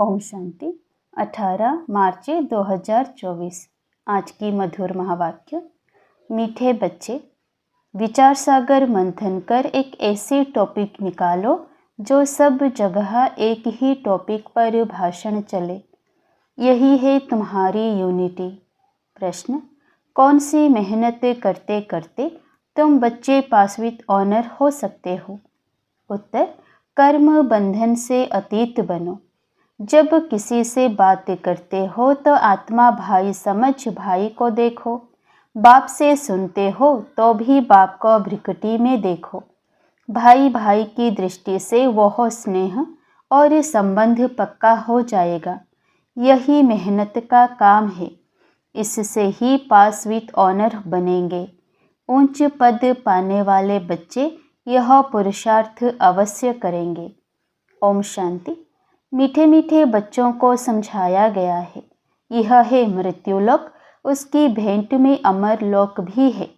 ओम शांति। 18 मार्च 2024। आज की मधुर महावाक्य। मीठे बच्चे, विचार सागर मंथन कर एक ऐसी टॉपिक निकालो जो सब जगह एक ही टॉपिक पर भाषण चले। यही है तुम्हारी यूनिटी। प्रश्न, कौन सी मेहनत करते करते तुम बच्चे पास विद ऑनर हो सकते हो? उत्तर, कर्म बंधन से अतीत बनो। जब किसी से बात करते हो तो आत्मा भाई समझ भाई को देखो। बाप से सुनते हो तो भी बाप को भ्रिकुटी में देखो। भाई भाई की दृष्टि से वह स्नेह और संबंध पक्का हो जाएगा। यही मेहनत का काम है। इससे ही पास विद ऑनर बनेंगे। ऊंच पद पाने वाले बच्चे यह पुरुषार्थ अवश्य करेंगे। ओम शांति। मीठे मीठे बच्चों को समझाया गया है, यह है मृत्युलोक, उसकी भेंट में अमर लोक भी है।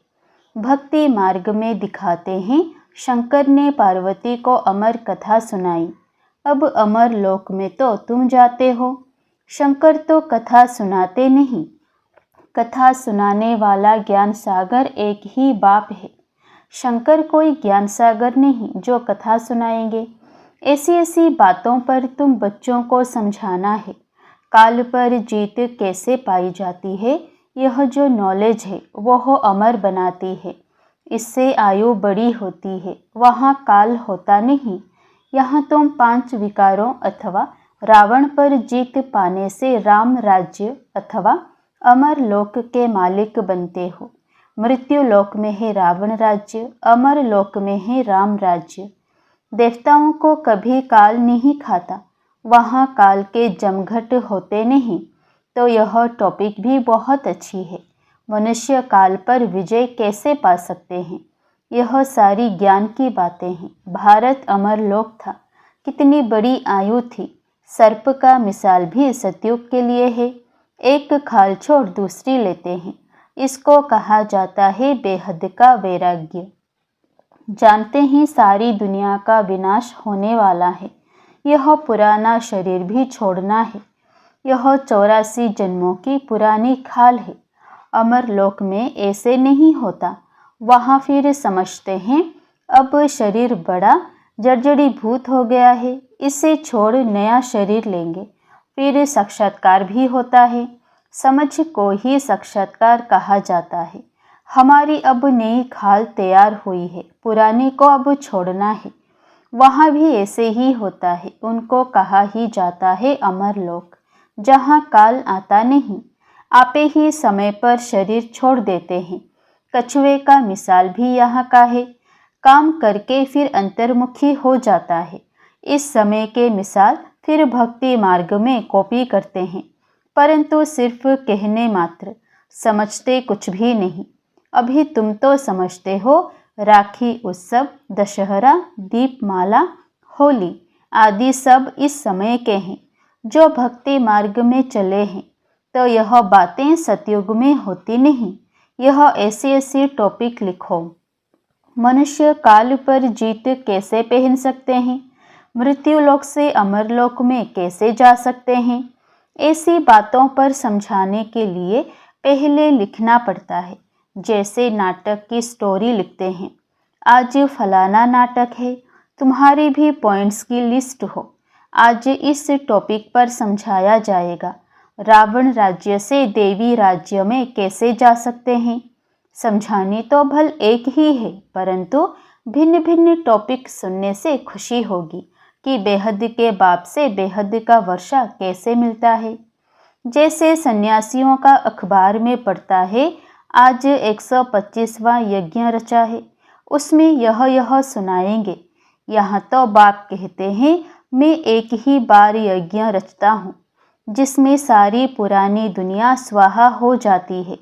भक्ति मार्ग में दिखाते हैं, शंकर ने पार्वती को अमर कथा सुनाई। अब अमर लोक में तो तुम जाते हो। शंकर तो कथा सुनाते नहीं, कथा सुनाने वाला ज्ञान सागर एक ही बाप है। शंकर कोई ज्ञान सागर नहीं जो कथा सुनाएंगे। ऐसी ऐसी बातों पर तुम बच्चों को समझाना है। काल पर जीत कैसे पाई जाती है, यह जो नॉलेज है वह अमर बनाती है। इससे आयु बड़ी होती है। वहाँ काल होता नहीं। यहाँ तुम 5 विकारों अथवा रावण पर जीत पाने से राम राज्य अथवा अमर लोक के मालिक बनते हो। मृत्यु लोक में है रावण राज्य, अमर लोक में है राम राज्य। देवताओं को कभी काल नहीं खाता, वहाँ काल के जमघट होते नहीं। तो यह टॉपिक भी बहुत अच्छी है। मनुष्य काल पर विजय कैसे पा सकते हैं, यह सारी ज्ञान की बातें हैं। भारत अमर लोक था, कितनी बड़ी आयु थी। सर्प का मिसाल भी सतयुग के लिए है। एक खाल छोड़ दूसरी लेते हैं। इसको कहा जाता है बेहद का वैराग्य। जानते हैं सारी दुनिया का विनाश होने वाला है। यह पुराना शरीर भी छोड़ना है। यह 84 जन्मों की पुरानी खाल है। अमर लोक में ऐसे नहीं होता। वहाँ फिर समझते हैं अब शरीर बड़ा जर्जरीभूत हो गया है, इसे छोड़ नया शरीर लेंगे। फिर साक्षात्कार भी होता है। समझ को ही साक्षात्कार कहा जाता है। हमारी अब नई खाल तैयार हुई है, पुरानी को अब छोड़ना है। वहाँ भी ऐसे ही होता है। उनको कहा ही जाता है अमर लोक, जहाँ काल आता नहीं। आपे ही समय पर शरीर छोड़ देते हैं। कछुए का मिसाल भी यहाँ का है। काम करके फिर अंतर्मुखी हो जाता है। इस समय के मिसाल फिर भक्ति मार्ग में कॉपी करते हैं, परंतु सिर्फ कहने मात्र, समझते कुछ भी नहीं। अभी तुम तो समझते हो। राखी उत्सव, दशहरा, दीपमाला, होली आदि सब इस समय के हैं। जो भक्ति मार्ग में चले हैं तो यह बातें सतयुग में होती नहीं। यह ऐसी ऐसी टॉपिक लिखो। मनुष्य काल पर जीत कैसे पहन सकते हैं, मृत्युलोक से अमरलोक में कैसे जा सकते हैं, ऐसी बातों पर समझाने के लिए पहले लिखना पड़ता है। जैसे नाटक की स्टोरी लिखते हैं। आज फलाना नाटक है, तुम्हारी भी पॉइंट्स की लिस्ट हो। आज इस टॉपिक पर समझाया जाएगा। रावण राज्य से देवी राज्य में कैसे जा सकते हैं। समझानी तो भल एक ही है, परंतु भिन्न भिन्न टॉपिक सुनने से खुशी होगी कि बेहद के बाप से बेहद का वर्षा कैसे मिलता है। जैसे सन्यासियों का अखबार में पढ़ता है, आज 125वां यज्ञ रचा है, उसमें यह सुनाएंगे। यहाँ तो बाप कहते हैं मैं एक ही बार यज्ञ रचता हूँ, जिसमें सारी पुरानी दुनिया स्वाहा हो जाती है।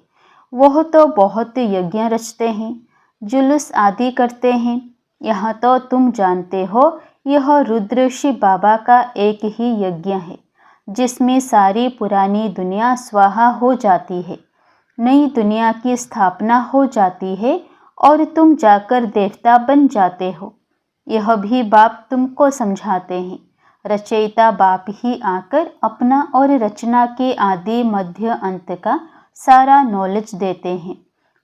वह तो बहुत यज्ञ रचते हैं, जुलूस आदि करते हैं। यहाँ तो तुम जानते हो यह रुद्र शिव बाबा का एक ही यज्ञ है, जिसमें सारी पुरानी दुनिया स्वाहा हो जाती है। नई दुनिया की स्थापना हो जाती है और तुम जाकर देवता बन जाते हो। यह भी बाप तुमको समझाते हैं। रचयिता बाप ही आकर अपना और रचना के आदि मध्य अंत का सारा नॉलेज देते हैं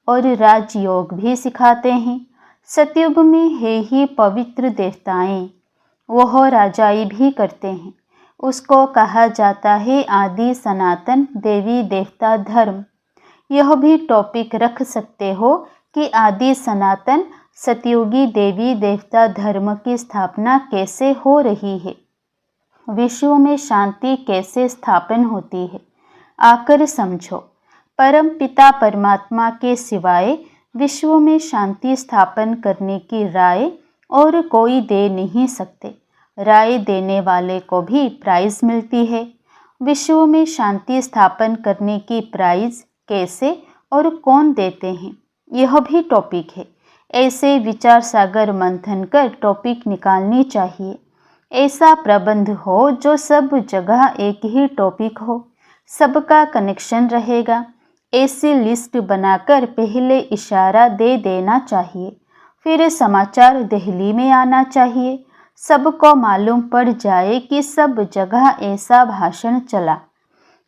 और राजयोग भी सिखाते हैं। सतयुग में है ही पवित्र देवताएं, वह राजाई भी करते हैं। उसको कहा जाता है आदि सनातन देवी देवता धर्म। यह भी टॉपिक रख सकते हो कि आदि सनातन सतयुगी देवी देवता धर्म की स्थापना कैसे हो रही है, विश्व में शांति कैसे स्थापन होती है। आकर समझो, परम पिता परमात्मा के सिवाय विश्व में शांति स्थापन करने की राय और कोई दे नहीं सकते। राय देने वाले को भी प्राइज मिलती है। विश्व में शांति स्थापन करने की प्राइज कैसे और कौन देते हैं, यह भी टॉपिक है। ऐसे विचार सागर मंथन कर टॉपिक निकालनी चाहिए। ऐसा प्रबंध हो जो सब जगह एक ही टॉपिक हो, सबका कनेक्शन रहेगा। ऐसी लिस्ट बनाकर पहले इशारा दे देना चाहिए, फिर समाचार दिल्ली में आना चाहिए। सबको मालूम पड़ जाए कि सब जगह ऐसा भाषण चला।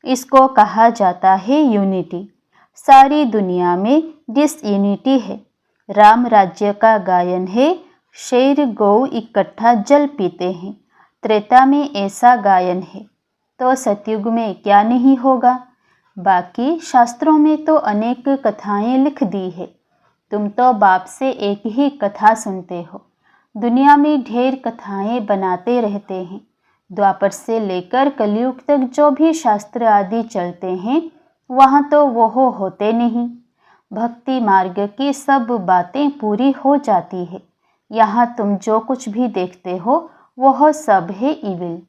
इसको कहा जाता है यूनिटी। सारी दुनिया में डिसयूनिटी है। राम राज्य का गायन है, शेर गौ इकट्ठा जल पीते हैं। त्रेता में ऐसा गायन है, तो सतयुग में क्या नहीं होगा। बाकी शास्त्रों में तो अनेक कथाएं लिख दी है। तुम तो बाप से एक ही कथा सुनते हो। दुनिया में ढेर कथाएं बनाते रहते हैं। द्वापर से लेकर कलयुग तक जो भी शास्त्र आदि चलते हैं, वहाँ तो वह होते नहीं। भक्ति मार्ग की सब बातें पूरी हो जाती है। यहाँ तुम जो कुछ भी देखते हो वह सब है इविल।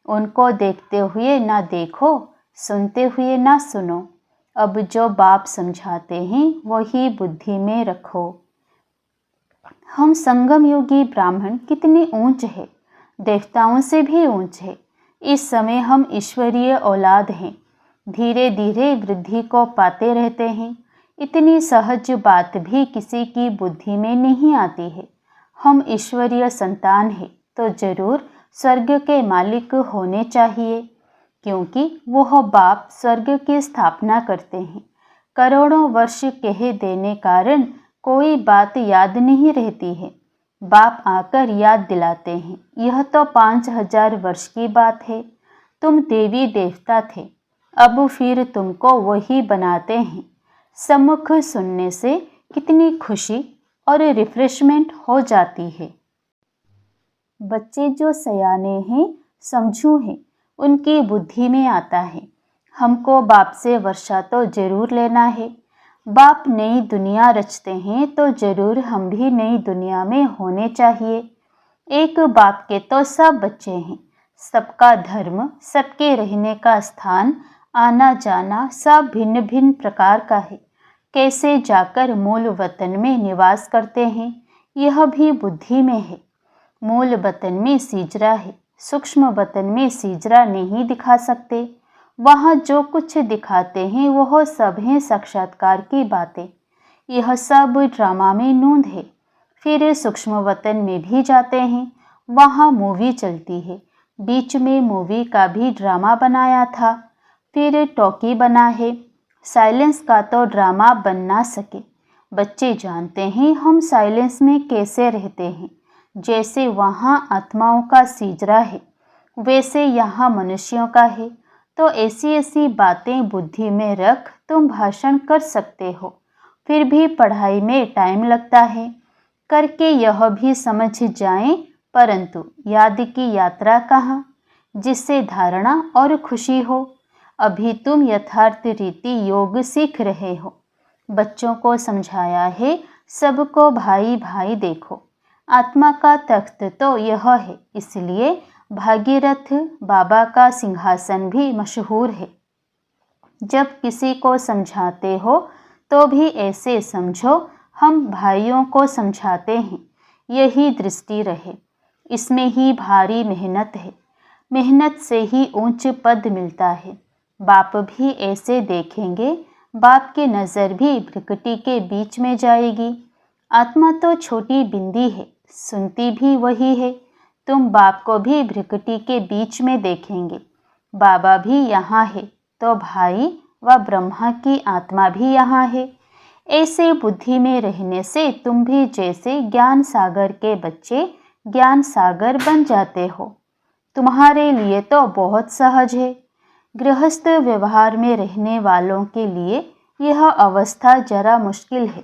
उनको देखते हुए ना देखो, सुनते हुए ना सुनो। अब जो बाप समझाते हैं वही बुद्धि में रखो। हम संगम योगी ब्राह्मण कितने ऊंच है, देवताओं से भी ऊंच है। इस समय हम ईश्वरीय औलाद हैं। धीरे धीरे वृद्धि को पाते रहते हैं। इतनी सहज बात भी किसी की बुद्धि में नहीं आती है। हम ईश्वरीय संतान हैं तो जरूर स्वर्ग के मालिक होने चाहिए, क्योंकि वह बाप स्वर्ग की स्थापना करते हैं। करोड़ों वर्ष कह देने कारण कोई बात याद नहीं रहती है। बाप आकर याद दिलाते हैं। यह तो 5000 वर्ष की बात है। तुम देवी देवता थे, अब फिर तुमको वही बनाते हैं। सम्मुख सुनने से कितनी खुशी और रिफ्रेशमेंट हो जाती है। बच्चे जो सयाने हैं, समझू हैं, उनकी बुद्धि में आता है हमको बाप से वर्षा तो जरूर लेना है। बाप नई दुनिया रचते हैं तो जरूर हम भी नई दुनिया में होने चाहिए। एक बाप के तो सब बच्चे हैं। सबका धर्म, सबके रहने का स्थान, आना जाना सब भिन्न भिन्न प्रकार का है। कैसे जाकर मूल वतन में निवास करते हैं, यह भी बुद्धि में है। मूल वतन में सीजरा है, सूक्ष्म वतन में सीजरा नहीं दिखा सकते। वहाँ जो कुछ दिखाते हैं वह सब हैं साक्षात्कार की बातें। यह सब ड्रामा में नूंद है। फिर सूक्ष्म वतन में भी जाते हैं, वहाँ मूवी चलती है। बीच में मूवी का भी ड्रामा बनाया था, फिर टॉकी बना है। साइलेंस का तो ड्रामा बन ना सके। बच्चे जानते हैं हम साइलेंस में कैसे रहते हैं। जैसे वहाँ आत्माओं का सीजरा है, वैसे यहाँ मनुष्यों का है। तो ऐसी ऐसी बातें बुद्धि में रख तुम भाषण कर सकते हो। फिर भी पढ़ाई में टाइम लगता है। करके यह भी समझ जाएं, परंतु याद की यात्रा कहाँ, जिससे धारणा और खुशी हो। अभी तुम यथार्थ रीति योग सीख रहे हो। बच्चों को समझाया है सबको भाई भाई देखो। आत्मा का तख्त तो यह है, इसलिए भागीरथ बाबा का सिंहासन भी मशहूर है। जब किसी को समझाते हो तो भी ऐसे समझो हम भाइयों को समझाते हैं। यही दृष्टि रहे। इसमें ही भारी मेहनत है। मेहनत से ही ऊंच पद मिलता है। बाप भी ऐसे देखेंगे। बाप की नज़र भी प्रकृति के बीच में जाएगी। आत्मा तो छोटी बिंदी है, सुनती भी वही है। तुम बाप को भी भ्रिकुटी के बीच में देखेंगे। बाबा भी यहाँ है तो भाई व ब्रह्मा की आत्मा भी यहाँ है। ऐसे बुद्धि में रहने से तुम भी जैसे ज्ञान सागर के बच्चे ज्ञान सागर बन जाते हो। तुम्हारे लिए तो बहुत सहज है। गृहस्थ व्यवहार में रहने वालों के लिए यह अवस्था जरा मुश्किल है।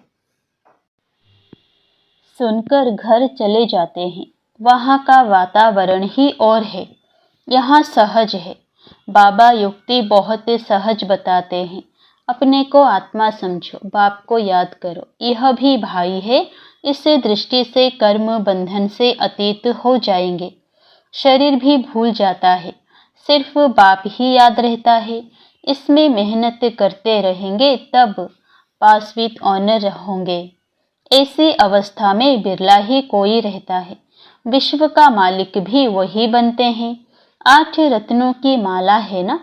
सुनकर घर चले जाते हैं। वहाँ का वातावरण ही और है। यहाँ सहज है। बाबा युक्ति बहुत सहज बताते हैं। अपने को आत्मा समझो, बाप को याद करो, यह भी भाई है। इस दृष्टि से कर्म बंधन से अतीत हो जाएंगे। शरीर भी भूल जाता है, सिर्फ बाप ही याद रहता है। इसमें मेहनत करते रहेंगे तब पास विद ऑनर होंगे। ऐसी अवस्था में बिरला ही कोई रहता है। विश्व का मालिक भी वही बनते हैं। 8 रत्नों की माला है ना,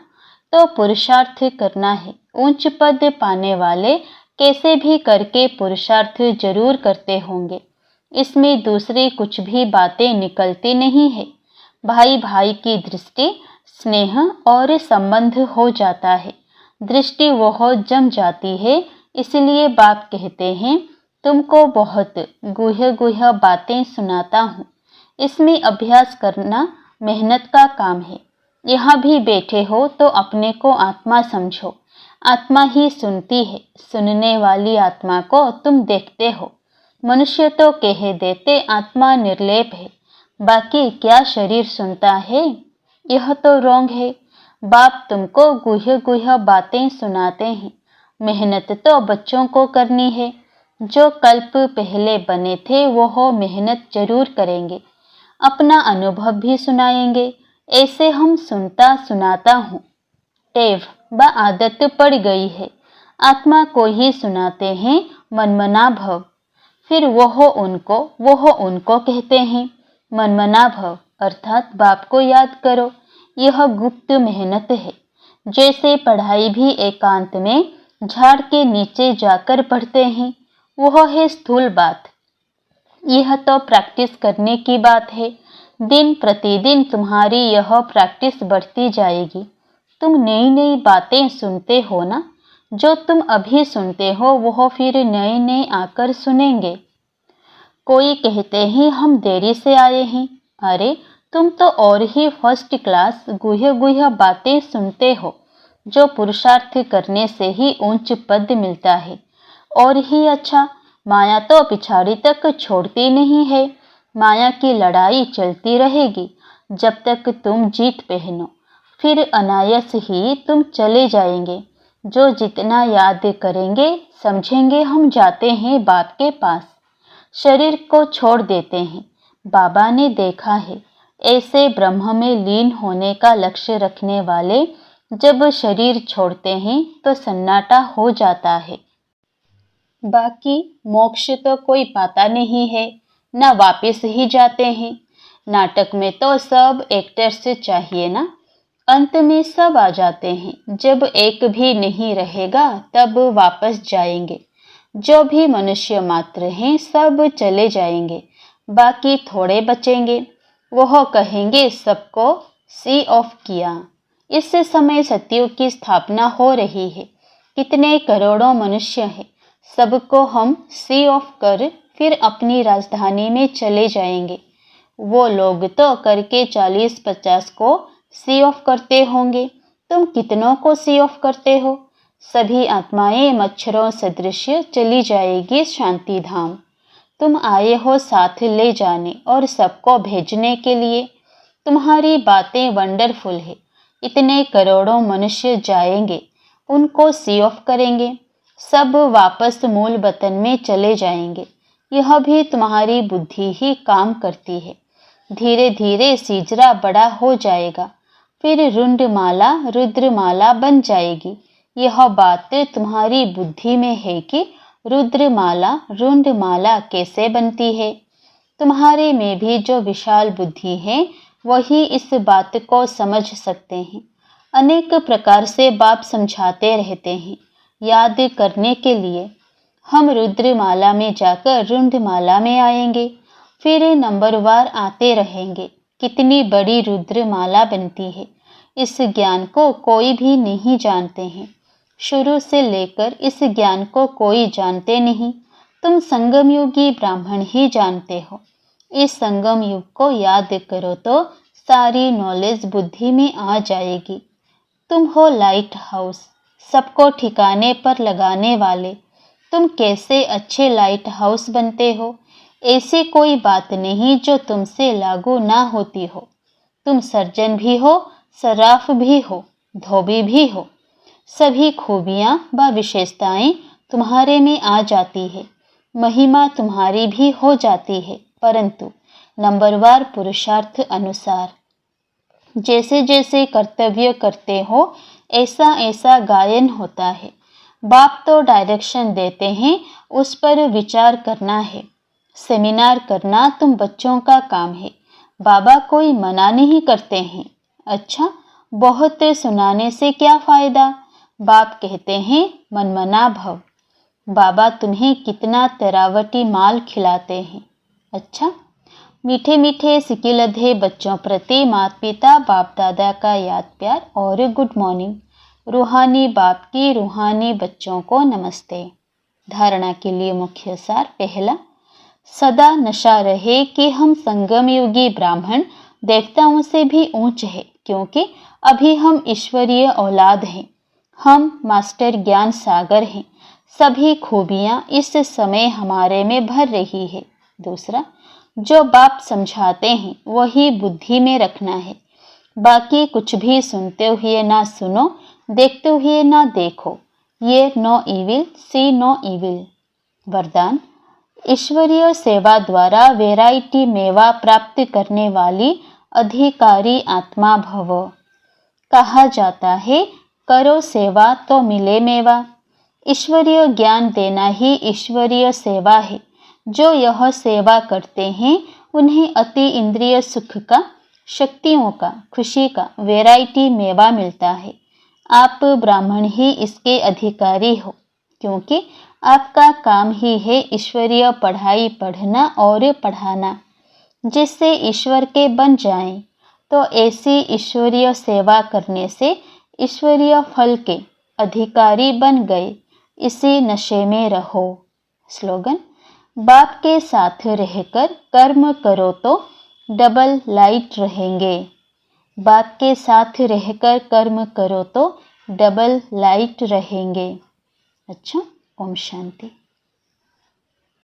तो पुरुषार्थ करना है। ऊंच पद पाने वाले कैसे भी करके पुरुषार्थ जरूर करते होंगे। इसमें दूसरी कुछ भी बातें निकलती नहीं है। भाई भाई की दृष्टि स्नेह और संबंध हो जाता है। दृष्टि वह जम जाती है। इसलिए बाप कहते हैं तुमको बहुत गुह्य गुह्य बातें सुनाता हूँ। इसमें अभ्यास करना मेहनत का काम है। यहाँ भी बैठे हो तो अपने को आत्मा समझो। आत्मा ही सुनती है। सुनने वाली आत्मा को तुम देखते हो। मनुष्य तो कह देते आत्मा निर्लेप है, बाकी क्या शरीर सुनता है? यह तो रॉन्ग है। बाप तुमको गुह्य गुह्य बातें सुनाते हैं। मेहनत तो बच्चों को करनी है। जो कल्प पहले बने थे वह मेहनत जरूर करेंगे। अपना अनुभव भी सुनाएंगे। ऐसे हम सुनता सुनाता हूँ। टेव व आदत पड़ गई है। आत्मा को ही सुनाते हैं मनमना भव। फिर वह उनको कहते हैं मनमना भव, अर्थात बाप को याद करो। यह गुप्त मेहनत है। जैसे पढ़ाई भी एकांत में झाड़ के नीचे जाकर पढ़ते हैं, वह है स्थूल बात। यह तो प्रैक्टिस करने की बात है। दिन प्रतिदिन तुम्हारी यह प्रैक्टिस बढ़ती जाएगी। तुम नई नई बातें सुनते हो ना। जो तुम अभी सुनते हो वह फिर नए नए आकर सुनेंगे। कोई कहते हैं हम देरी से आए हैं। अरे तुम तो और ही फर्स्ट क्लास गुह्य गुह्य बातें सुनते हो। जो पुरुषार्थ करने से ही ऊंच पद मिलता है। और ही अच्छा, माया तो पिछाड़ी तक छोड़ती नहीं है। माया की लड़ाई चलती रहेगी जब तक तुम जीत पहनो। फिर अनायास ही तुम चले जाएंगे। जो जितना याद करेंगे समझेंगे हम जाते हैं बाप के पास। शरीर को छोड़ देते हैं। बाबा ने देखा है ऐसे ब्रह्म में लीन होने का लक्ष्य रखने वाले जब शरीर छोड़ते हैं तो सन्नाटा हो जाता है। बाकी मोक्ष तो कोई पाता नहीं है, न वापस ही जाते हैं। नाटक में तो सब एक्टर्स चाहिए ना। अंत में सब आ जाते हैं। जब एक भी नहीं रहेगा तब वापस जाएंगे। जो भी मनुष्य मात्र हैं सब चले जाएंगे। बाकी थोड़े बचेंगे। वह कहेंगे सबको सी ऑफ किया। इस समय सतयुग की स्थापना हो रही है। कितने करोड़ों मनुष्य हैं। सबको हम सी ऑफ कर फिर अपनी राजधानी में चले जाएंगे। वो लोग तो करके 40-50 को सी ऑफ करते होंगे। तुम कितनों को सी ऑफ करते हो? सभी आत्माएं मच्छरों सदृश चली जाएगी शांति धाम। तुम आए हो साथ ले जाने और सबको भेजने के लिए। तुम्हारी बातें वंडरफुल है। इतने करोड़ों मनुष्य जाएंगे, उनको सी ऑफ करेंगे, सब वापस मूल वतन में चले जाएंगे। यह भी तुम्हारी बुद्धि ही काम करती है। धीरे धीरे सीजरा बड़ा हो जाएगा, फिर रुंडमाला रुद्रमाला बन जाएगी। यह बात तुम्हारी बुद्धि में है कि रुद्रमाला रुंडमाला कैसे बनती है। तुम्हारे में भी जो विशाल बुद्धि है वही इस बात को समझ सकते हैं। अनेक प्रकार से बाप समझाते रहते हैं याद करने के लिए। हम रुद्रमाला में जाकर रुंडमाला में आएंगे, फिर नंबरवार आते रहेंगे। कितनी बड़ी रुद्रमाला बनती है। इस ज्ञान को कोई भी नहीं जानते हैं। शुरू से लेकर इस ज्ञान को कोई जानते नहीं। तुम संगम युगी ब्राह्मण ही जानते हो। इस संगम युग को याद करो तो सारी नॉलेज बुद्धि में आ जाएगी। तुम हो लाइट हाउस, सबको ठिकाने पर लगाने वाले। तुम कैसे अच्छे लाइट हाउस बनते हो? ऐसी कोई बात नहीं जो तुमसे लागू ना होती हो। तुम सर्जन भी हो, सराफ भी हो, धोबी भी हो। सभी खूबियां व विशेषताएं तुम्हारे में आ जाती है। महिमा तुम्हारी भी हो जाती है, परंतु नंबरवार पुरुषार्थ अनुसार। जैसे जैसे कर्तव्य करते हो ऐसा ऐसा गायन होता है। बाप तो डायरेक्शन देते हैं, उस पर विचार करना है। सेमिनार करना तुम बच्चों का काम है। बाबा कोई मना नहीं करते हैं। अच्छा, बहुत सुनाने से क्या फ़ायदा? बाप कहते हैं मनमना भव। बाबा तुम्हें कितना तरावटी माल खिलाते हैं। अच्छा, मीठे मीठे सिकिलधे बच्चों प्रति माता पिता बाप दादा का याद प्यार और गुड मॉर्निंग। रूहानी बाप की रूहानी बच्चों को नमस्ते। धारणा के लिए मुख्य सार। पहला, सदा नशा रहे कि हम संगम युगी ब्राह्मण देवताओं से भी ऊंच है, क्योंकि अभी हम ईश्वरीय औलाद हैं। हम मास्टर ज्ञान सागर हैं। सभी खूबियां इस समय हमारे में भर रही है। दूसरा, जो बाप समझाते हैं वही बुद्धि में रखना है। बाकी कुछ भी सुनते हुए ना सुनो, देखते हुए ना देखो। ये नो इविल, सी नो इविल। वरदान, ईश्वरीय सेवा द्वारा वैरायटी मेवा प्राप्त करने वाली अधिकारी आत्मा भव। कहा जाता है करो सेवा तो मिले मेवा। ईश्वरीय ज्ञान देना ही ईश्वरीय सेवा है। जो यह सेवा करते हैं उन्हें अति इंद्रिय सुख का, शक्तियों का, खुशी का वैरायटी मेवा मिलता है। आप ब्राह्मण ही इसके अधिकारी हो, क्योंकि आपका काम ही है ईश्वरीय पढ़ाई पढ़ना और पढ़ाना, जिससे ईश्वर के बन जाएं। तो ऐसी ईश्वरीय सेवा करने से ईश्वरीय फल के अधिकारी बन गए। इसी नशे में रहो। स्लोगन, बाप के साथ रहकर कर्म करो तो डबल लाइट रहेंगे। बाप के साथ रहकर कर्म करो तो डबल लाइट रहेंगे। अच्छा, ओम शांति।